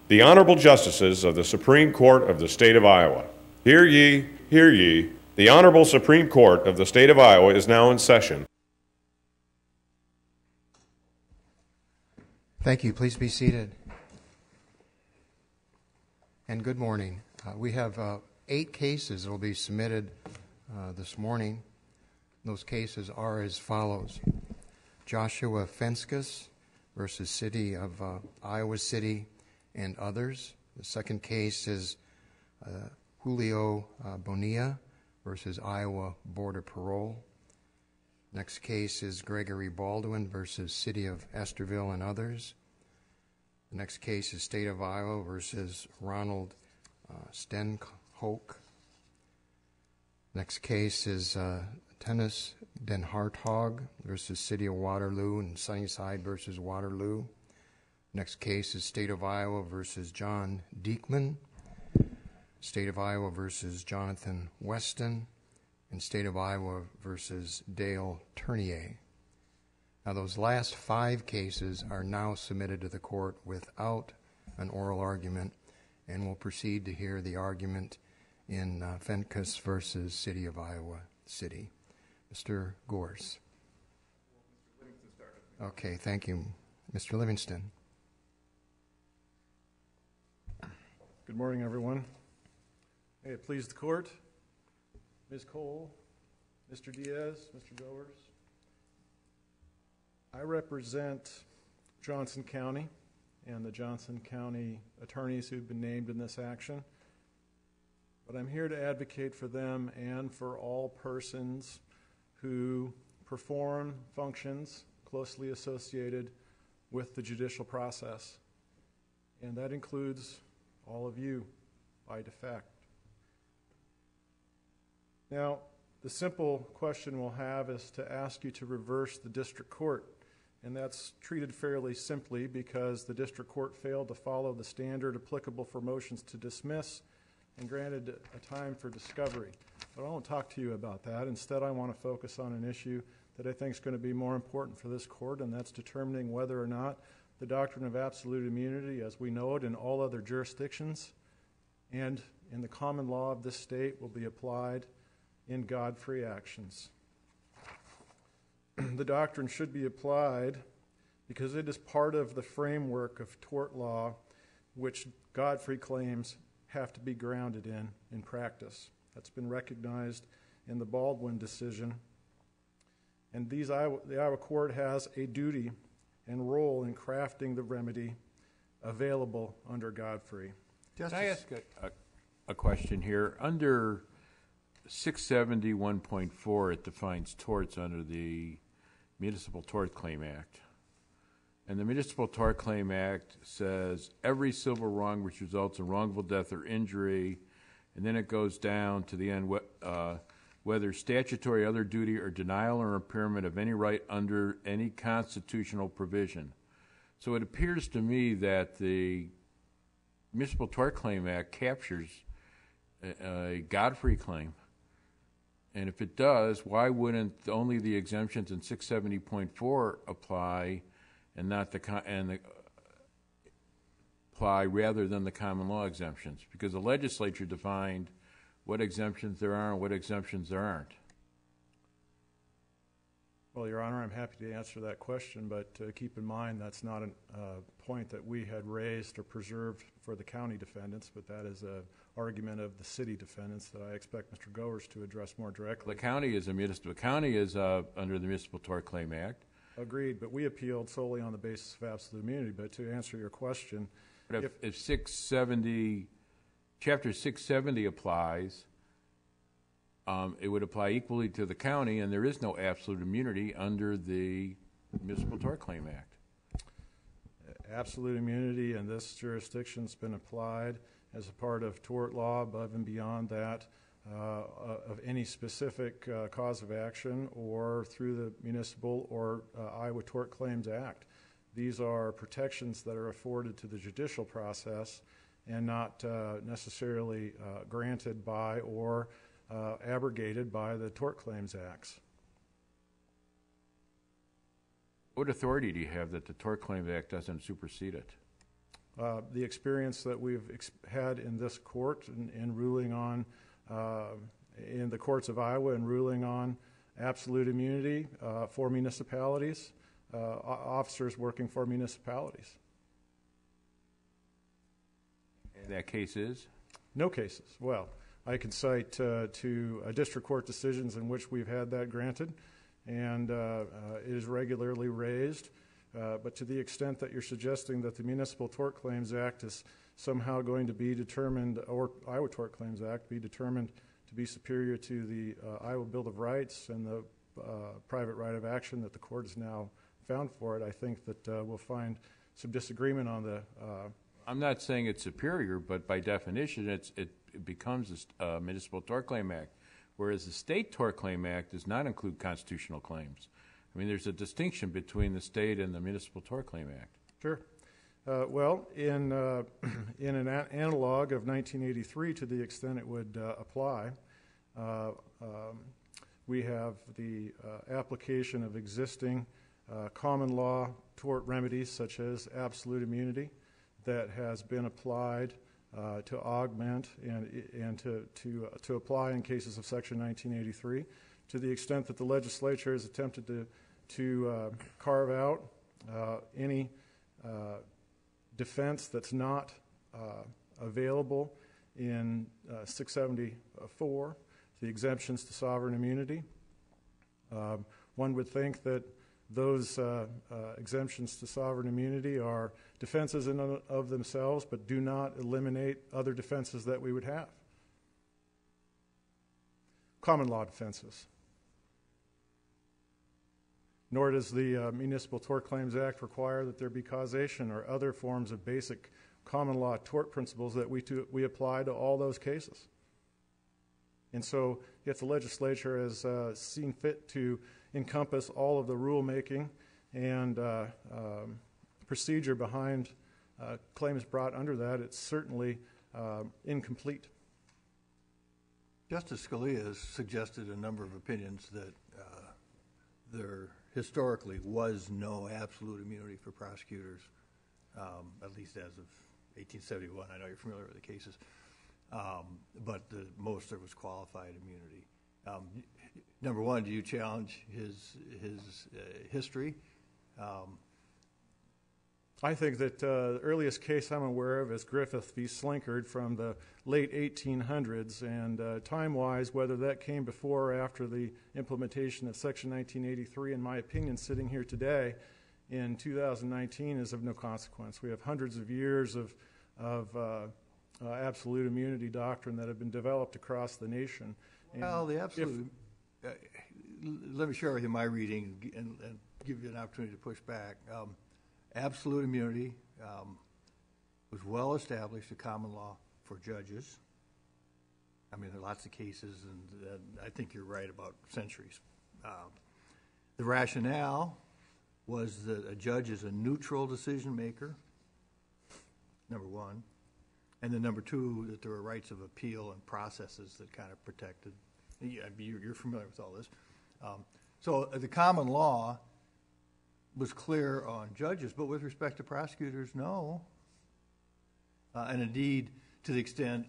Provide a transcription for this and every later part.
The Honorable Justices of the Supreme Court of the State of Iowa. Hear ye, hear ye. The Honorable Supreme Court of the State of Iowa is now in session. Thank you. Please be seated. And good morning. We have 8 cases that will be submitted this morning. Those cases are as follows. Joshua Venckus versus City of Iowa City and others. The second case is Julio Bonilla versus Iowa Board of Parole. Next case is Gregory Baldwin versus City of Esterville and others. The next case is State of Iowa versus Ronald Stenhoek. Next case is Tennis Den Hartog versus City of Waterloo and Sunnyside versus Waterloo. Next case is State of Iowa versus John Diekman, State of Iowa versus Jonathan Weston, and State of Iowa versus Dale Tournier. Now those last 5 cases are now submitted to the court without an oral argument, and we'll proceed to hear the argument in Venckus versus City of Iowa City. Mr. Goers. Okay, thank you. Mr. Livingston. Good morning, everyone. May it please the court, Ms. Cole, Mr. Diaz, Mr. Goers. I represent Johnson County and the Johnson County attorneys who've been named in this action, but I'm here to advocate for them and for all persons who perform functions closely associated with the judicial process, and that includes all of you by defect. Now, the simple question we'll have is to ask you to reverse the district court, and that's treated fairly simply because the district court failed to follow the standard applicable for motions to dismiss and granted a time for discovery. But I won't talk to you about that. Instead, I want to focus on an issue that I think is going to be more important for this court, and that's determining whether or not the doctrine of absolute immunity, as we know it in all other jurisdictions and in the common law of this state, will be applied in God-free actions. The doctrine should be applied because it is part of the framework of tort law which God-free claims have to be grounded in practice. That's been recognized in the Baldwin decision. And the Iowa court has a duty and role in crafting the remedy available under God-free. Can I ask a question here? Under 671.4, it defines torts under the Municipal Tort Claim Act. And the Municipal Tort Claim Act says every civil wrong which results in wrongful death or injury, and then it goes down to the end, whether statutory, other duty, or denial or impairment of any right under any constitutional provision. So it appears to me that the Municipal Tort Claim Act captures a God-free claim. And if it does, why wouldn't only the exemptions in 670.4 apply and not apply rather than the common law exemptions? Because the legislature defined what exemptions there are and what exemptions there aren't. Well, Your Honor, I'm happy to answer that question, but keep in mind that's not a point that we had raised or preserved for the county defendants, but that is an argument of the city defendants that I expect Mr. Goers to address more directly. The county is under the Municipal Tort Claim Act. Agreed, but we appealed solely on the basis of absolute immunity. But to answer your question, but if 670, Chapter 670 applies, it would apply equally to the county, and there is no absolute immunity under the Municipal Tort Claim Act. Absolute immunity in this jurisdiction has been applied as a part of tort law above and beyond that of any specific cause of action or through the Municipal or Iowa Tort Claims Act. These are protections that are afforded to the judicial process and not necessarily granted by or abrogated by the Tort Claims Acts. What authority do you have that the Tort Claims Act doesn't supersede it? the experience that we've had in this court in ruling on, in the courts of Iowa and ruling on absolute immunity for municipalities, officers working for municipalities. And that case is? No cases. Well, I can cite to district court decisions in which we've had that granted, and it is regularly raised. But to the extent that you're suggesting that the Municipal Tort Claims Act is somehow going to be determined, or Iowa Tort Claims Act be determined to be superior to the Iowa Bill of Rights and the private right of action that the court has now found for it, I think that we'll find some disagreement on the... I'm not saying it's superior, but by definition it becomes a Municipal Tort Claim Act, whereas the State Tort Claim Act does not include constitutional claims. I mean, there's a distinction between the state and the Municipal Tort Claim Act. Sure. Well, in an analog of 1983, to the extent it would apply, we have the application of existing common law tort remedies such as absolute immunity that has been applied to augment and to apply in cases of Section 1983. To the extent that the legislature has attempted to carve out any defense that's not available in 674, the exemptions to sovereign immunity. One would think that those exemptions to sovereign immunity are defenses in and of themselves, but do not eliminate other defenses that we would have. Common law defenses. Nor does the Municipal Tort Claims Act require that there be causation or other forms of basic common law tort principles that we apply to all those cases. And so if the legislature has seen fit to encompass all of the rulemaking and procedure behind claims brought under that, it's certainly incomplete. Justice Scalia has suggested a number of opinions that there historically was no absolute immunity for prosecutors, at least as of 1871. I know you're familiar with the cases. But the most there was qualified immunity. Number one, do you challenge his history? I think that the earliest case I'm aware of is Griffith v. Slinkard from the late 1800s, and time-wise, whether that came before or after the implementation of Section 1983, in my opinion, sitting here today in 2019 is of no consequence. We have hundreds of years of absolute immunity doctrine that have been developed across the nation. Well, the absolute... let me share with you my reading and give you an opportunity to push back. Absolute immunity was well established in common law for judges. I mean, there are lots of cases, and I think you're right about centuries. The rationale was that a judge is a neutral decision maker, number one. And then number two, that there were rights of appeal and processes that kind of protected. You're familiar with all this. So the common law was clear on judges, but with respect to prosecutors, no. And indeed, to the extent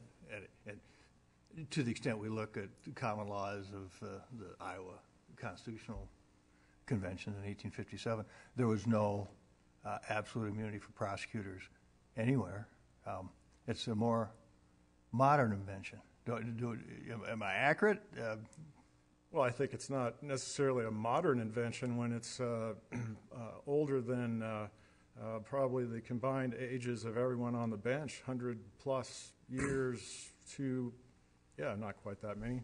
we look at the common laws of the Iowa Constitutional Convention in 1857, there was no absolute immunity for prosecutors anywhere. It's a more modern invention. Am I accurate? Well, I think it's not necessarily a modern invention when it's older than probably the combined ages of everyone on the bench, 100-plus years to, not quite that many.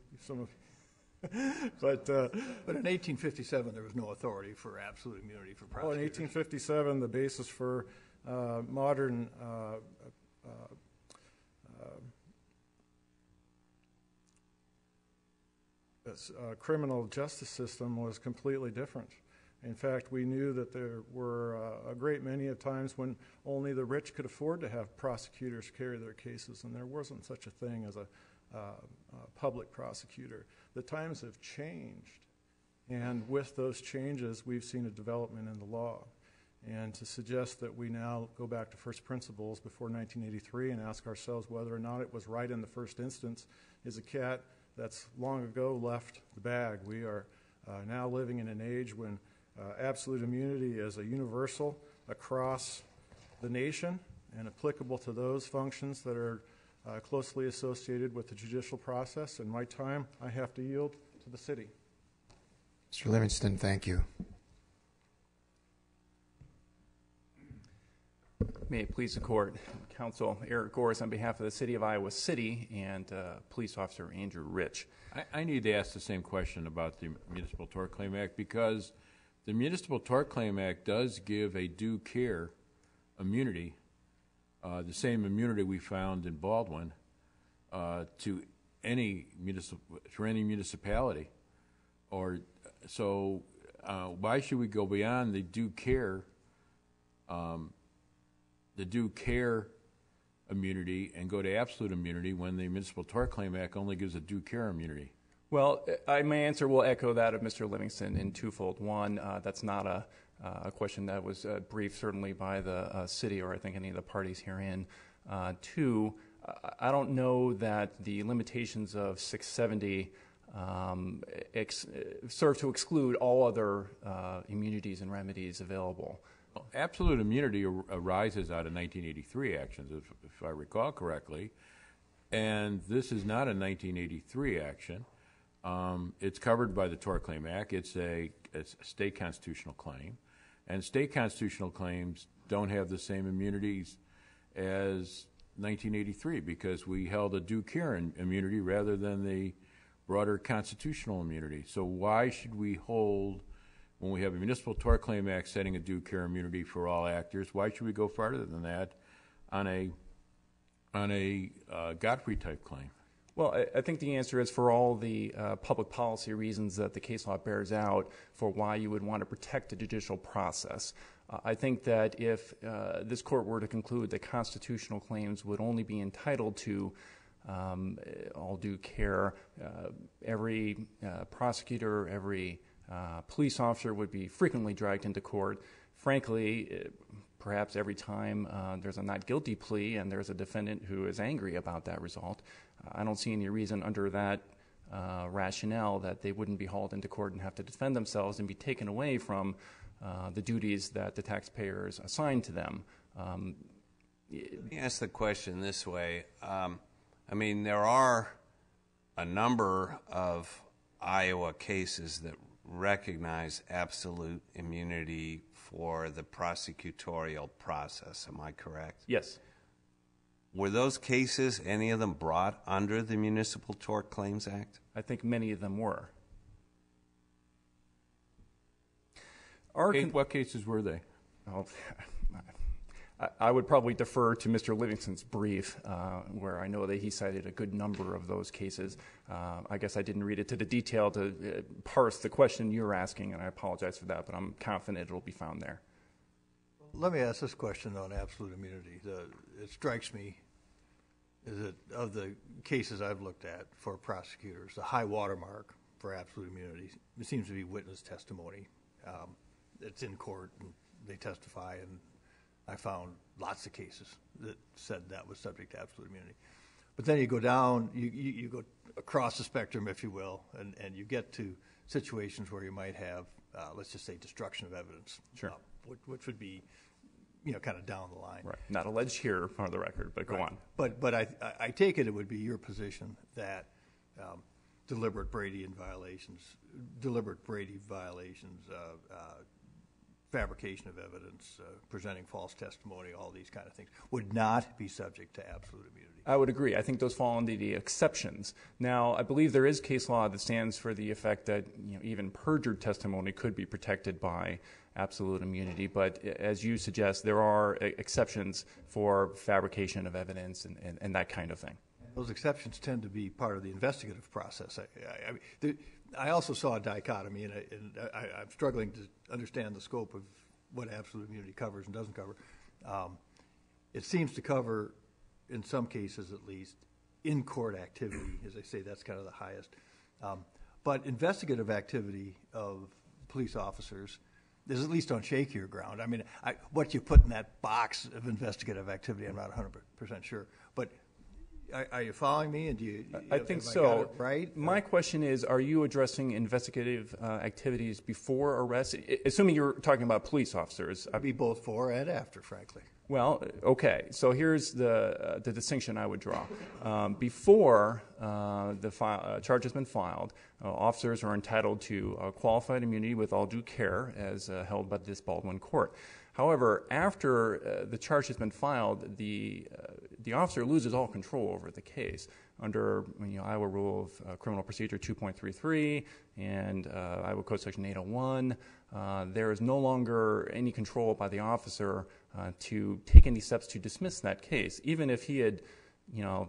But in 1857, there was no authority for absolute immunity for prosecutors. Well, in 1857, the basis for modern criminal justice system was completely different. In fact, we knew that there were a great many of times when only the rich could afford to have prosecutors carry their cases, and there wasn't such a thing as a public prosecutor. The times have changed, and with those changes, we've seen a development in the law. and to suggest that we now go back to first principles before 1983 and ask ourselves whether or not it was right in the first instance is a cat that's long ago left the bag. We are now living in an age when absolute immunity is a universal across the nation and applicable to those functions that are closely associated with the judicial process. In my time, I have to yield to the city. Mr. Livingston, thank you. May it please the court. Counsel Eric Goers on behalf of the City of Iowa City and Police Officer Andrew Rich. I need to ask the same question about the Municipal Tort Claim Act, because the Municipal Tort Claim Act does give a due care immunity, the same immunity we found in Baldwin, to any municipality. So why should we go beyond the due care immunity and go to absolute immunity when the Municipal Tort Claim Act only gives a due care immunity? Well, my answer will echo that of Mr. Livingston in twofold. One, that's not a question that was briefed certainly by the city or I think any of the parties herein. Two, I don't know that the limitations of 670 serve to exclude all other immunities and remedies available. Well, absolute immunity arises out of 1983 actions, if I recall correctly, and this is not a 1983 action. It's covered by the Tort Claim Act. It's a state constitutional claim, and state constitutional claims don't have the same immunities as 1983 because we held a due care immunity rather than the broader constitutional immunity. So why should we hold, when we have a Municipal Tort Claim Act setting a due care immunity for all actors, why should we go farther than that on a Godfrey type claim? Well, I think the answer is for all the public policy reasons that the case law bears out for why you would want to protect the judicial process. I think that if this court were to conclude that constitutional claims would only be entitled to all due care, every prosecutor, every police officer would be frequently dragged into court. Frankly, perhaps every time there's a not guilty plea and there's a defendant who is angry about that result, I don't see any reason under that rationale that they wouldn't be hauled into court and have to defend themselves and be taken away from the duties that the taxpayers assign to them. Let me ask the question this way. I mean, there are a number of Iowa cases that recognize absolute immunity for the prosecutorial process. Am I correct? Yes. Were those cases, any of them, brought under the Municipal Tort Claims Act? I think many of them were. What cases were they? I would probably defer to Mr. Livingston's brief, where I know that he cited a good number of those cases. I guess I didn't read it to the detail to parse the question you're asking, and I apologize for that, but I'm confident it will be found there. Let me ask this question on absolute immunity. It strikes me is that of the cases I've looked at for prosecutors, the high watermark for absolute immunity, it seems to be witness testimony. It's in court, and they testify, and I found lots of cases that said that was subject to absolute immunity. But then you go down, you go across the spectrum, if you will, and you get to situations where you might have, let's just say, destruction of evidence. Sure. Which would be, kind of down the line. Right. Not alleged here for the record, but go on. But I take it would be your position that deliberate Brady violations, fabrication of evidence, presenting false testimony, all these kind of things, would not be subject to absolute immunity. I would agree. I think those fall under the exceptions. Now, I believe there is case law that stands for the effect that even perjured testimony could be protected by absolute immunity. But as you suggest, there are exceptions for fabrication of evidence and that kind of thing. Those exceptions tend to be part of the investigative process. I also saw a dichotomy, and I'm struggling to understand the scope of what absolute immunity covers and doesn't cover. It seems to cover, in some cases at least, in-court activity. As I say, that's kind of the highest. But investigative activity of police officers is at least on shakier ground. I mean, what you put in that box of investigative activity, I'm not 100% sure. But are you following me? And do you? I think so. Got it right? My question is: are you addressing investigative activities before arrest? Assuming you're talking about police officers. I'd be both before and after, frankly. Well, okay. So here's the distinction I would draw. Before the charge has been filed, officers are entitled to qualified immunity with all due care, as held by this Baldwin court. However, after the charge has been filed, the officer loses all control over the case under Iowa Rule of Criminal Procedure 2.33 and Iowa Code Section 801. There is no longer any control by the officer to take any steps to dismiss that case, even if he had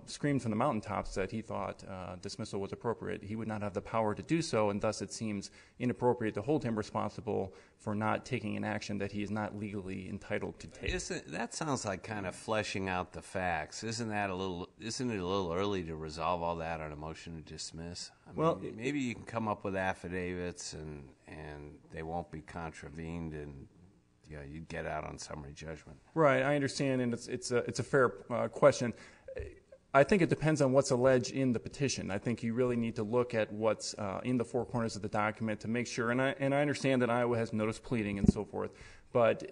screamed from the mountaintops that he thought dismissal was appropriate. He would not have the power to do so, and thus it seems inappropriate to hold him responsible for not taking an action that he is not legally entitled to take. That sounds like kind of fleshing out the facts. Isn't it a little early to resolve all that on a motion to dismiss? I mean, maybe you can come up with affidavits and they won't be contravened, and you'd get out on summary judgment. Right, I understand, and it's a fair question. I think it depends on what's alleged in the petition. I think you really need to look at what's in the four corners of the document to make sure. And I understand that Iowa has notice pleading and so forth, but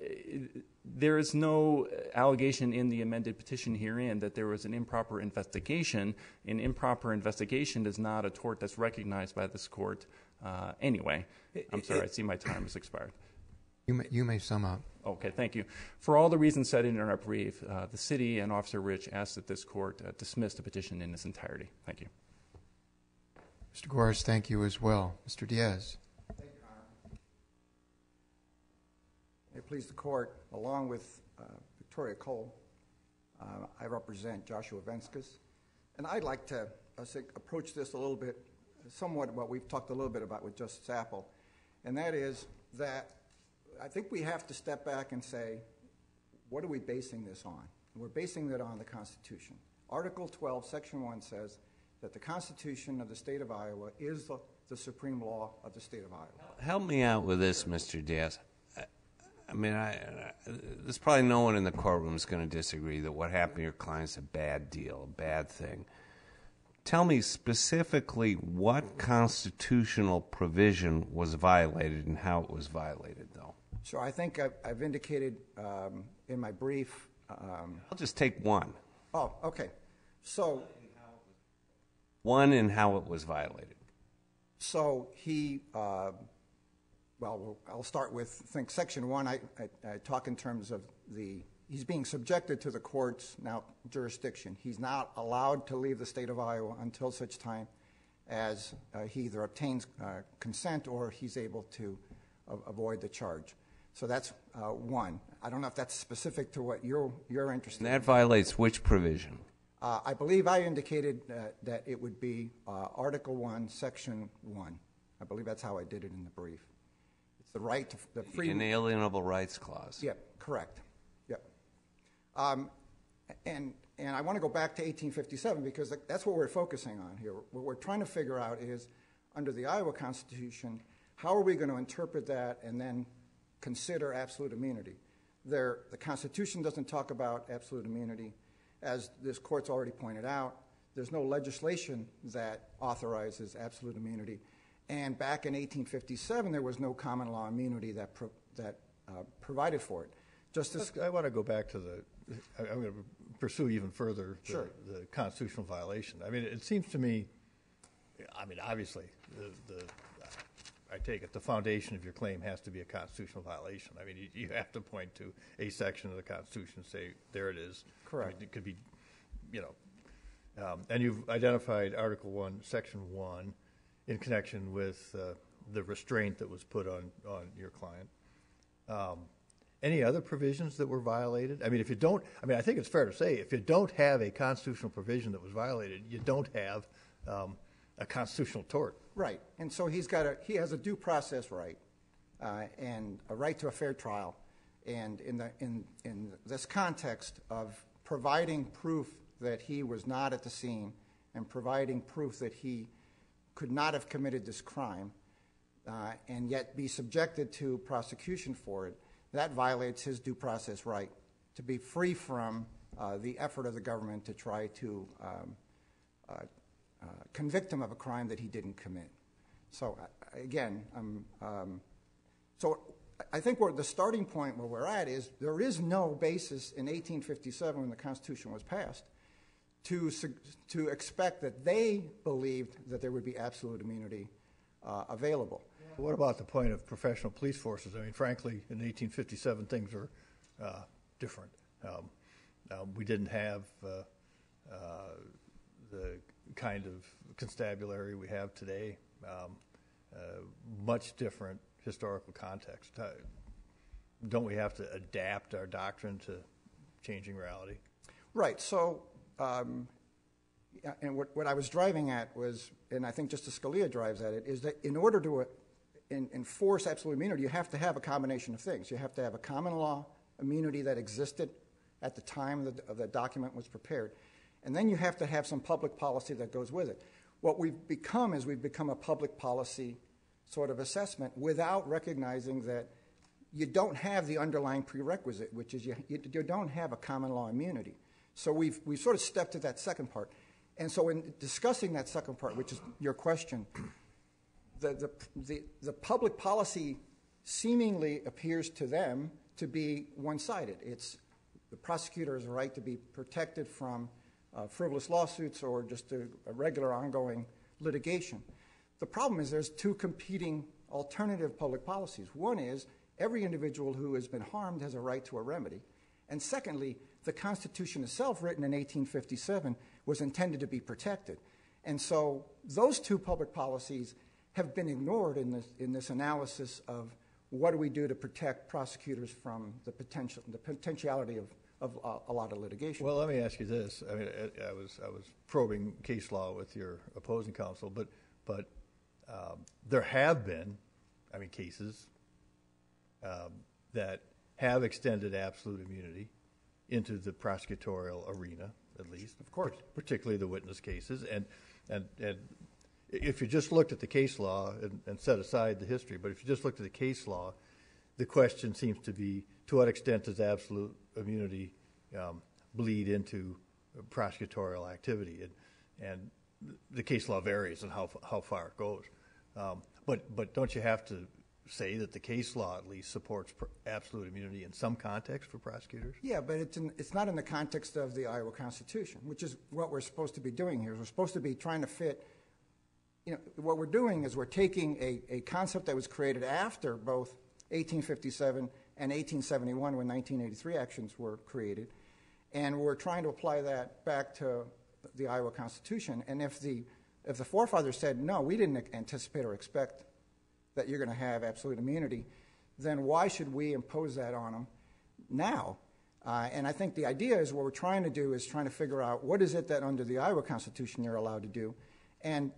there is no allegation in the amended petition herein that there was an improper investigation. An improper investigation is not a tort that's recognized by this court anyway. I'm sorry, I see my time has expired. You may sum up. Okay, thank you. For all the reasons cited in our brief, the city and Officer Rich asked that this court dismiss the petition in its entirety. Thank you. Mr. Goers, thank you as well. Mr. Diaz. Thank you, Your Honor. May it please the court, along with Victoria Cole, I represent Joshua Venckus, and I'd like to approach this a little bit, somewhat what we've talked a little bit about with Justice Appel, and that is that I think we have to step back and say, what are we basing this on? And we're basing it on the Constitution. Article 12, Section 1 says that the Constitution of the state of Iowa is the supreme law of the state of Iowa. Help me out with this, Mr. Diaz. I mean, there's probably no one in the courtroom is going to disagree that what happened to your client is a bad deal, a bad thing. Tell me specifically what constitutional provision was violated and how it was violated, though. So I think I've indicated in my brief. I'll just take one. Oh, okay. So one in how it was violated. So he, well, I'll start with, think Section 1. I talk in terms of he's being subjected to the court's now jurisdiction. He's not allowed to leave the state of Iowa until such time as he either obtains consent or he's able to avoid the charge. So that's one. I don't know if that's specific to what you're interested in. And that violates which provision? I believe I indicated that it would be Article 1, Section 1. I believe that's how I did it in the brief. It's the right to the free... Inalienable Rights Clause. Yep, correct. Yep. And I want to go back to 1857 because that's what we're focusing on here. What we're trying to figure out is, under the Iowa Constitution, how are we going to interpret that and then consider absolute immunity? The Constitution doesn't talk about absolute immunity. As this court's already pointed out, there's no legislation that authorizes absolute immunity. And back in 1857, there was no common law immunity that provided for it. Justice, I want to go back to I'm going to pursue even further the constitutional violation. I mean, it seems to me, I mean, obviously, I take it the foundation of your claim has to be a constitutional violation. I mean, you have to point to a section of the Constitution and say, there it is. Correct. I mean, it could be, and you've identified Article 1, Section 1 in connection with the restraint that was put on your client. Any other provisions that were violated? I mean, I think it's fair to say if you don't have a constitutional provision that was violated, you don't have a constitutional tort. Right, and so he has a due process right and a right to a fair trial. And in this context of providing proof that he was not at the scene and providing proof that he could not have committed this crime, and yet be subjected to prosecution for it, that violates his due process right to be free from the effort of the government to try to convict him of a crime that he didn't commit. So again, so I think the starting point where we're at is there is no basis in 1857 when the Constitution was passed to expect that they believed that there would be absolute immunity available. What about the point of professional police forces? I mean, frankly, in 1857, things were different. We didn't have the kind of constabulary we have today. Much different historical context. Don't we have to adapt our doctrine to changing reality? Right. So, and what I was driving at was, and I think Justice Scalia drives at it, is that in order to enforce absolute immunity, you have to have a combination of things. You have to have a common law immunity that existed at the time the document was prepared, and then you have to have some public policy that goes with it. What we've become is we've become a public policy sort of assessment without recognizing that you don't have the underlying prerequisite, which is you don't have a common law immunity. So we've sort of stepped to that second part. And so in discussing that second part, which is your question, the public policy seemingly appears to them to be one-sided. It's the prosecutor has a right to be protected from frivolous lawsuits or just a regular ongoing litigation. The problem is there's two competing alternative public policies. One is every individual who has been harmed has a right to a remedy. And secondly, the Constitution itself, written in 1857, was intended to be protected. And so those two public policies have been ignored in this analysis of what do we do to protect prosecutors from the potentiality of a lot of litigation. Well, let me ask you this. I mean, I was probing case law with your opposing counsel, but there have been, cases that have extended absolute immunity into the prosecutorial arena, at least, of course, particularly the witness cases. And if you just looked at the case law and set aside the history, but if you just looked at the case law, the question seems to be, to what extent does absolute immunity bleed into prosecutorial activity? And the case law varies on how far it goes. But don't you have to say that the case law at least supports absolute immunity in some context for prosecutors? Yeah, but it's not in the context of the Iowa Constitution, which is what we're supposed to be doing here. We're supposed to be trying to fit, what we're doing is we're taking a concept that was created after both 1857 and 1871 when 1983 actions were created, and we're trying to apply that back to the Iowa Constitution. And if the forefathers said, no, we didn't anticipate or expect that you're going to have absolute immunity, then why should we impose that on them now? And I think the idea is what we're trying to do is trying to figure out what is it that under the Iowa Constitution you're allowed to do. And,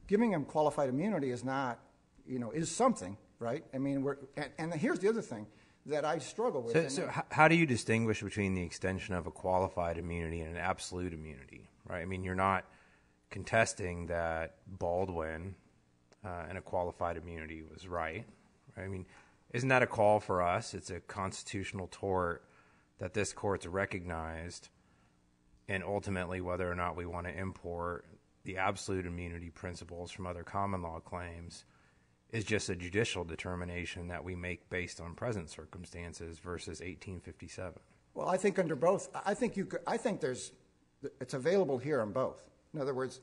giving them qualified immunity is not, is something, right? I mean, and here's the other thing that I struggle with. So how do you distinguish between the extension of a qualified immunity and an absolute immunity, right? I mean, you're not contesting that Baldwin and a qualified immunity was right? I mean, isn't that a call for us? It's a constitutional tort that this court's recognized, and ultimately whether or not we want to import the absolute immunity principles from other common law claims is just a judicial determination that we make based on present circumstances versus 1857. Well, I think under both, I think it's available here on both. In other words,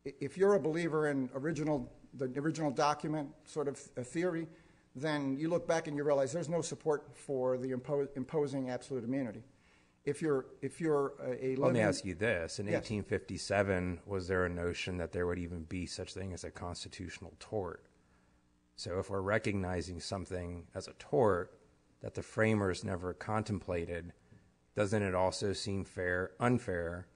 if you're a believer in the original document sort of a theory, then you look back and you realize there's no support for the imposing absolute immunity. If you're let me ask you this: in 1857, was there a notion that there would even be such thing as a constitutional tort? So if we're recognizing something as a tort that the framers never contemplated, doesn't it also seem unfair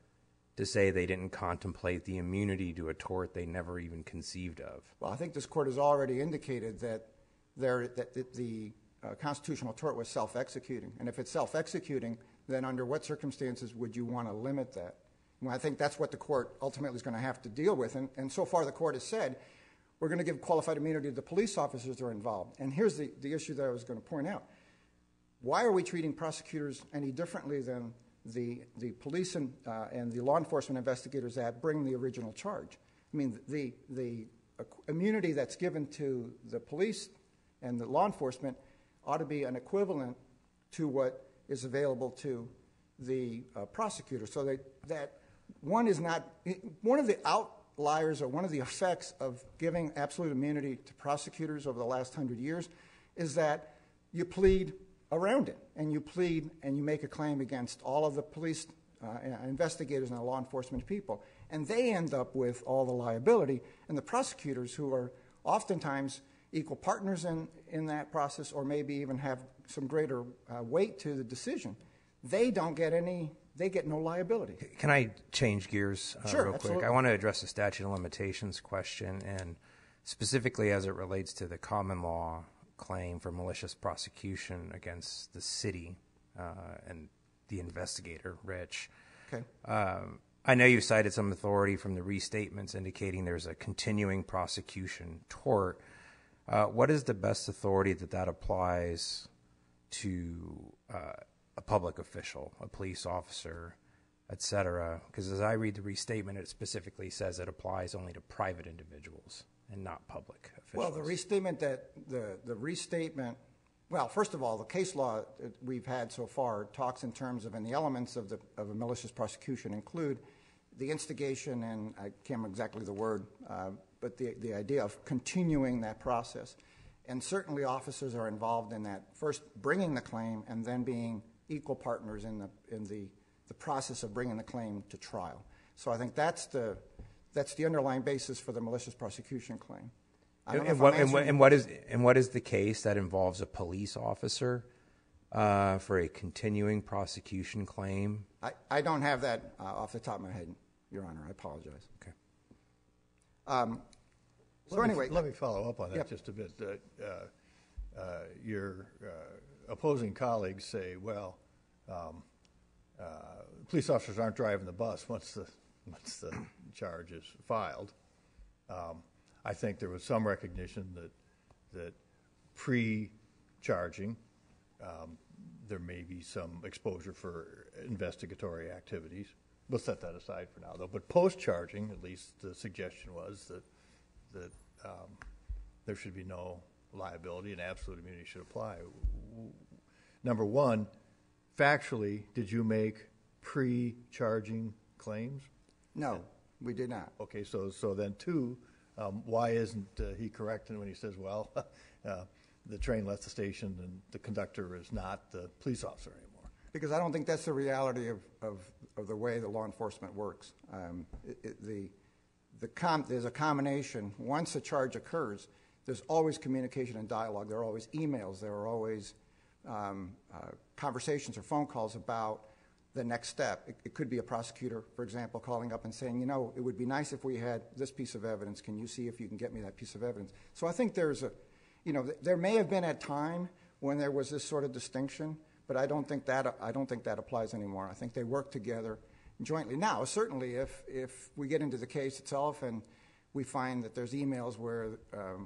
to say they didn't contemplate the immunity to a tort they never even conceived of? Well, I think this court has already indicated that the constitutional tort was self-executing. And if it's self-executing, then under what circumstances would you want to limit that? Well, I think that's what the court ultimately is going to have to deal with. And so far the court has said, we're going to give qualified immunity to the police officers that are involved. And here's the issue that I was going to point out. Why are we treating prosecutors any differently than the police and the law enforcement investigators that bring the original charge? I mean, the immunity that's given to the police and the law enforcement ought to be an equivalent to what is available to the prosecutor, so that one is not one of the outliers or one of the effects of giving absolute immunity to prosecutors over the last 100 years is that you plead around it, and you plead and you make a claim against all of the police investigators and the law enforcement people, and they end up with all the liability, and the prosecutors, who are oftentimes equal partners in that process, or maybe even have some greater weight to the decision, they don't get any, they get no liability. Can I change gears Sure, real absolutely. quick? I want to address the statute of limitations question, and specifically as it relates to the common law claim for malicious prosecution against the city and the investigator, Rich. Okay. I know you cited some authority from the restatements indicating there's a continuing prosecution tort. What is the best authority that applies to a public official, a police officer, et cetera? Because as I read the restatement, it specifically says it applies only to private individuals and not public officials. Well, the restatement, well, first of all, the case law that we've had so far talks in terms of, and the elements of a malicious prosecution include the instigation, and I can't remember exactly the word, but the idea of continuing that process. And certainly officers are involved in that, first bringing the claim and then being equal partners in the process of bringing the claim to trial. So I think that's the underlying basis for the malicious prosecution claim. And what is the case that involves a police officer for a continuing prosecution claim? I don't have that off the top of my head, Your Honor. I apologize. Okay. So anyway, let me follow up on that just a bit. Your opposing colleagues say, well, police officers aren't driving the bus once the charge is filed. I think there was some recognition that pre-charging there may be some exposure for investigatory activities. We'll set that aside for now, though. But post-charging, at least the suggestion was that there should be no liability and absolute immunity should apply. Number one, factually, did you make pre-charging claims? no, we did not. Okay, so then two, why isn't he correct when he says, well, the train left the station and the conductor is not the police officer anymore? Because I don't think that's the reality of the way the law enforcement works. There's a combination. Once a charge occurs, there's always communication and dialogue. There are always emails. There are always conversations or phone calls about the next step. It could be a prosecutor, for example, calling up and saying, you know, it would be nice if we had this piece of evidence. Can you see if you can get me that piece of evidence? So I think there may have been a time when there was this sort of distinction, but I don't think that applies anymore. I think they work together jointly. Now, certainly, if we get into the case itself and we find that there's emails where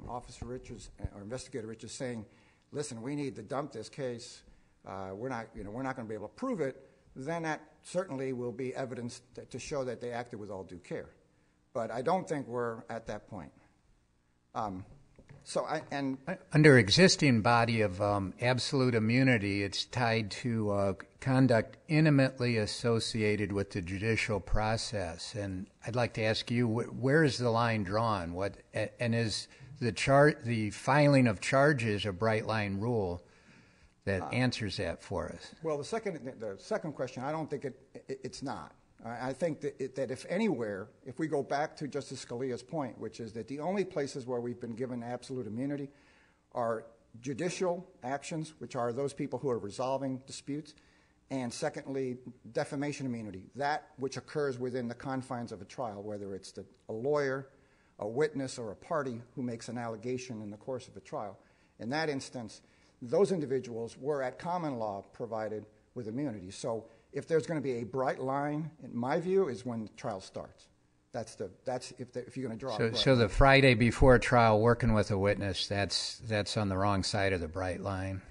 Officer Richards or Investigator Richards saying, "Listen, we need to dump this case. We're not going to be able to prove it," then that certainly will be evidence to show that they acted with all due care. But I don't think we're at that point. Under existing body of absolute immunity, it's tied to conduct intimately associated with the judicial process. And I'd like to ask you, where is the line drawn? And is the filing of charges a bright line rule that answers that for us? Well, the second question, I don't think it's not. I think that if anywhere, if we go back to Justice Scalia's point, which is that the only places where we've been given absolute immunity are judicial actions, which are those people who are resolving disputes, and secondly, defamation immunity, that which occurs within the confines of a trial, whether it's a lawyer, a witness, or a party who makes an allegation in the course of a trial. In that instance, those individuals were at common law provided with immunity. So if there's going to be a bright line, in my view, is when the trial starts. That's if you're going to draw. a So the Friday before trial, working with a witness, that's on the wrong side of the bright line.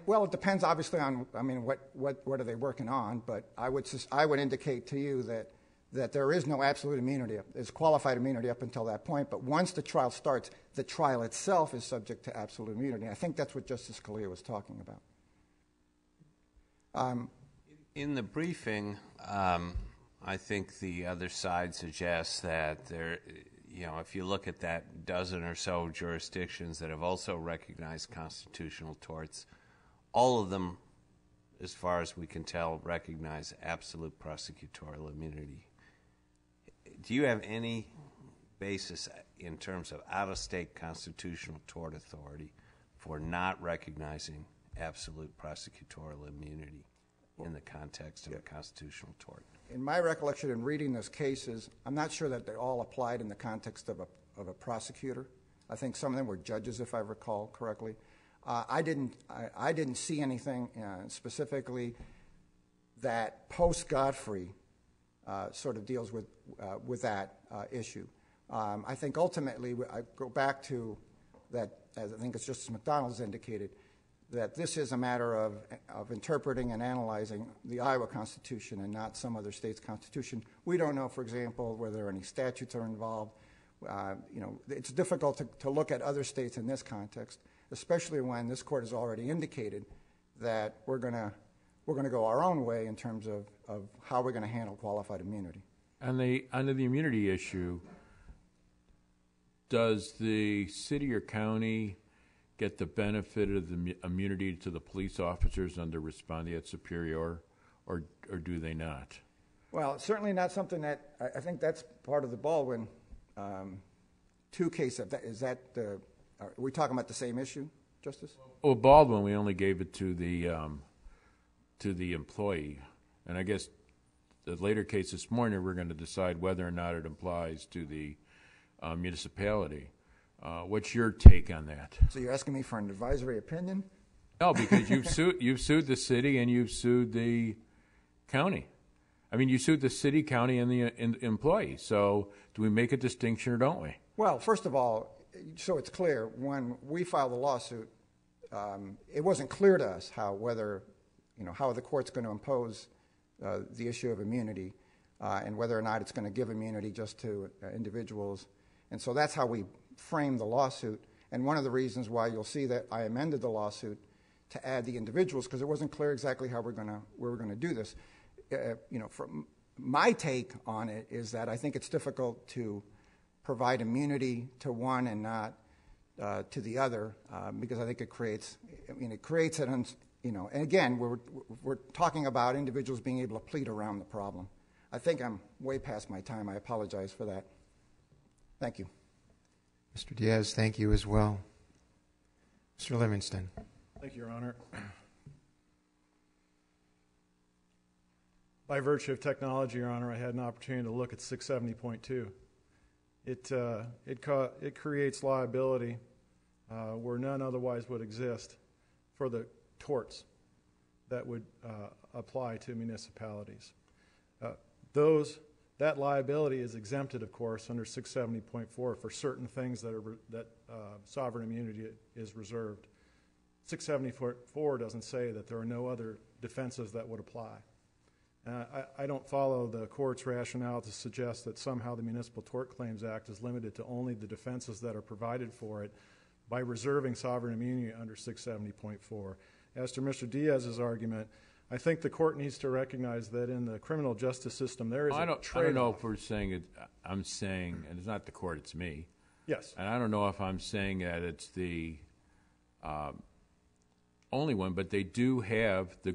Well, it depends obviously on, I mean, what are they working on? But I would indicate to you that there is no absolute immunity. There's qualified immunity up until that point. But once the trial starts, the trial itself is subject to absolute immunity. I think that's what Justice Scalia was talking about. In the briefing, I think the other side suggests that there, if you look at that dozen or so jurisdictions that have also recognized constitutional torts, all of them, as far as we can tell, recognize absolute prosecutorial immunity. Do you have any basis in terms of out-of-state constitutional tort authority for not recognizing absolute prosecutorial immunity in the context of a constitutional tort? In my recollection in reading those cases, I'm not sure that they all applied in the context of a prosecutor. I think some of them were judges, if I recall correctly. I didn't see anything specifically that post-Godfrey sort of deals with that issue. I think ultimately, I go back to that, as I think it's Justice McDonald has indicated, that this is a matter of interpreting and analyzing the Iowa Constitution and not some other state's constitution. We don't know, for example, whether any statutes are involved. It's difficult to look at other states in this context, especially when this court has already indicated that we're going to go our own way in terms of how we're going to handle qualified immunity. Under the immunity issue, does the city or county get the benefit of the immunity to the police officers under respondeat superior, or do they not? Well, certainly not something that I think that's part of the Baldwin 2 case. Are we talking about the same issue, Justice? Well, Baldwin, we only gave it to the employee, and I guess the later case this morning we're going to decide whether or not it applies to the municipality. What's your take on that? So you're asking me for an advisory opinion? No, because you've sued the city and you've sued the county. I mean, you sued the city, county, and the employee. So do we make a distinction or don't we? Well, first of all, so it's clear, when we filed the lawsuit, it wasn't clear to us how the court's going to impose the issue of immunity and whether or not it's going to give immunity just to individuals. And so that's how we framed the lawsuit. And one of the reasons why you'll see that I amended the lawsuit to add the individuals, because it wasn't clear exactly how we were going to do this. From my take on it is that I think it's difficult to provide immunity to one and not to the other, because I think it creates an, and again, we're talking about individuals being able to plead around the problem. I think I'm way past my time. I apologize for that. Thank you. Mr. Diaz, thank you as well. Mr. Livingston. Thank you, Your Honor. By virtue of technology, Your Honor, I had an opportunity to look at 670.2. It creates liability where none otherwise would exist for the torts that would apply to municipalities. That liability is exempted, of course, under 670.4 for certain things that sovereign immunity is reserved. 670.4 doesn't say that there are no other defenses that would apply. I don't follow the court's rationale to suggest that somehow the Municipal Tort Claims Act is limited to only the defenses that are provided for it by reserving sovereign immunity under 670.4. As to Mr. Diaz's argument, I think the court needs to recognize that in the criminal justice system there is a trade-off. I don't know if we're saying it. I'm saying, and it's not the court, it's me. Yes. And I don't know if I'm saying that it's the only one, but they do have the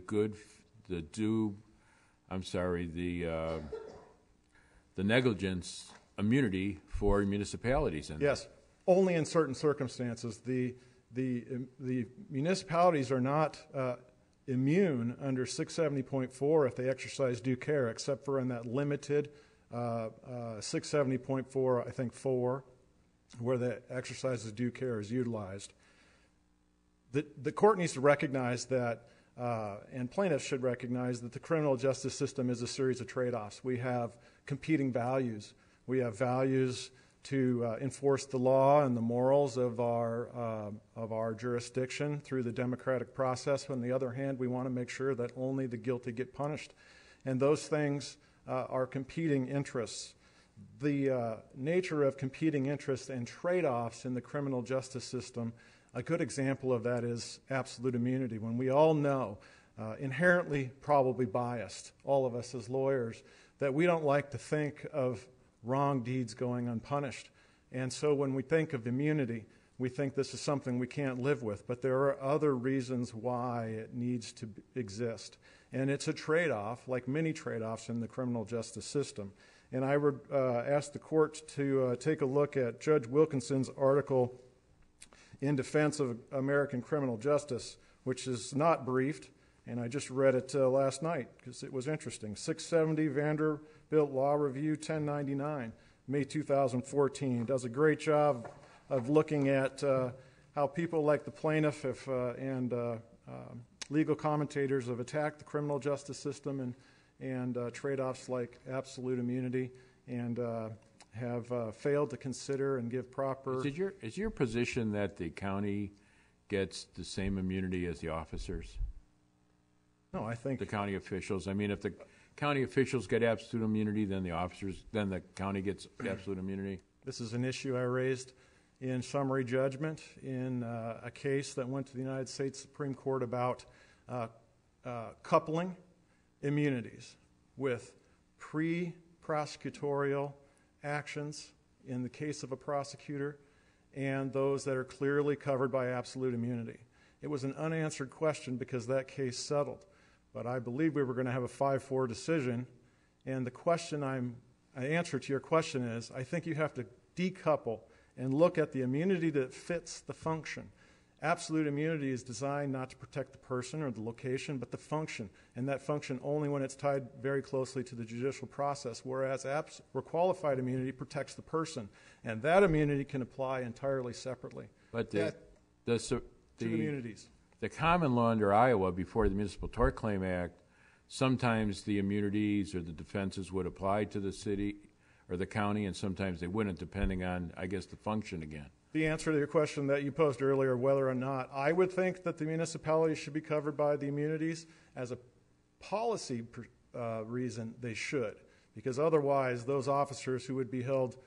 negligence immunity for municipalities. Yes, only in certain circumstances. The municipalities are not immune under 670.4 if they exercise due care, except for in that limited 670.4, I think 4, where the exercise of due care is utilized. The court needs to recognize that and plaintiffs should recognize that the criminal justice system is a series of trade-offs. We have competing values. We have values to enforce the law and the morals of our jurisdiction through the democratic process. On the other hand, we want to make sure that only the guilty get punished. And those things are competing interests. The nature of competing interests and trade-offs in the criminal justice system, a good example of that is absolute immunity. When we all know, inherently probably biased, all of us as lawyers, that we don't like to think of wrong deeds going unpunished. And so when we think of immunity, we think this is something we can't live with. But there are other reasons why it needs to exist. And it's a trade-off, like many trade-offs in the criminal justice system. And I would ask the court to take a look at Judge Wilkinson's article in defense of American criminal justice, which is not briefed, and I just read it last night because it was interesting. 670 Vanderbilt Law Review 1099, May 2014. Does a great job of looking at how people like the plaintiff and legal commentators have attacked the criminal justice system and trade-offs like absolute immunity and have failed to consider and give proper... Is your position that the county gets the same immunity as the officers? No, I think... The county officials. I mean, if the county officials get absolute immunity, then the county gets absolute immunity? This is an issue I raised in summary judgment in a case that went to the United States Supreme Court about coupling immunities with pre-prosecutorial actions in the case of a prosecutor and those that are clearly covered by absolute immunity. It was an unanswered question because that case settled. But I believe we were going to have a 5-4 decision. And the question an answer to your question is, I think you have to decouple and look at the immunity that fits the function. Absolute immunity is designed not to protect the person or the location, but the function, and that function only when it's tied very closely to the judicial process, whereas qualified immunity protects the person, and that immunity can apply entirely separately. But two immunities. The common law under Iowa before the Municipal Tort Claim Act, sometimes the immunities or the defenses would apply to the city or the county, and sometimes they wouldn't, depending on, I guess, the function again. The answer to your question that you posed earlier, whether or not I would think that the municipality should be covered by the immunities, as a policy reason, they should. Because otherwise, those officers who would be held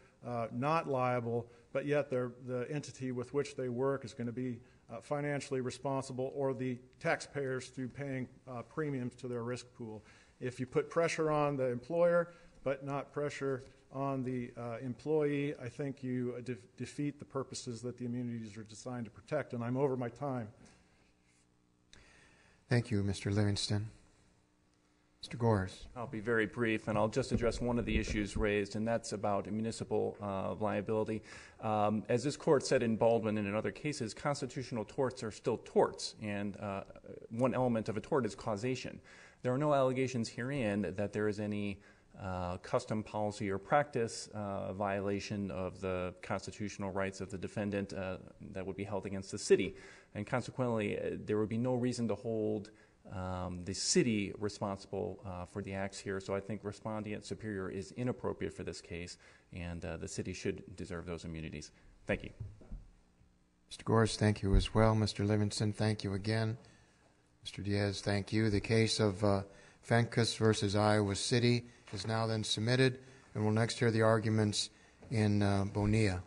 not liable, but yet the entity with which they work is going to be financially responsible, or the taxpayers through paying premiums to their risk pool. If you put pressure on the employer, but not pressure on the employee, I think you defeat the purposes that the immunities are designed to protect. And I'm over my time. Thank you, Mr. Livingston. Mr. Goers. I'll be very brief, and I'll just address one of the issues raised, and that's about municipal liability. As this court said in Baldwin and in other cases, constitutional torts are still torts, and one element of a tort is causation. There are no allegations herein that there is any custom, policy, or practice violation of the constitutional rights of the defendant that would be held against the city. And consequently, there would be no reason to hold the city responsible for the acts here. So I think respondeat superior is inappropriate for this case, and the city should deserve those immunities. Thank you. Mr. Goers, thank you as well. Mr. Livingston, thank you again. Mr. Diaz, thank you. The case of Venckus versus Iowa City is now then submitted, and we'll next hear the arguments in Bonilla.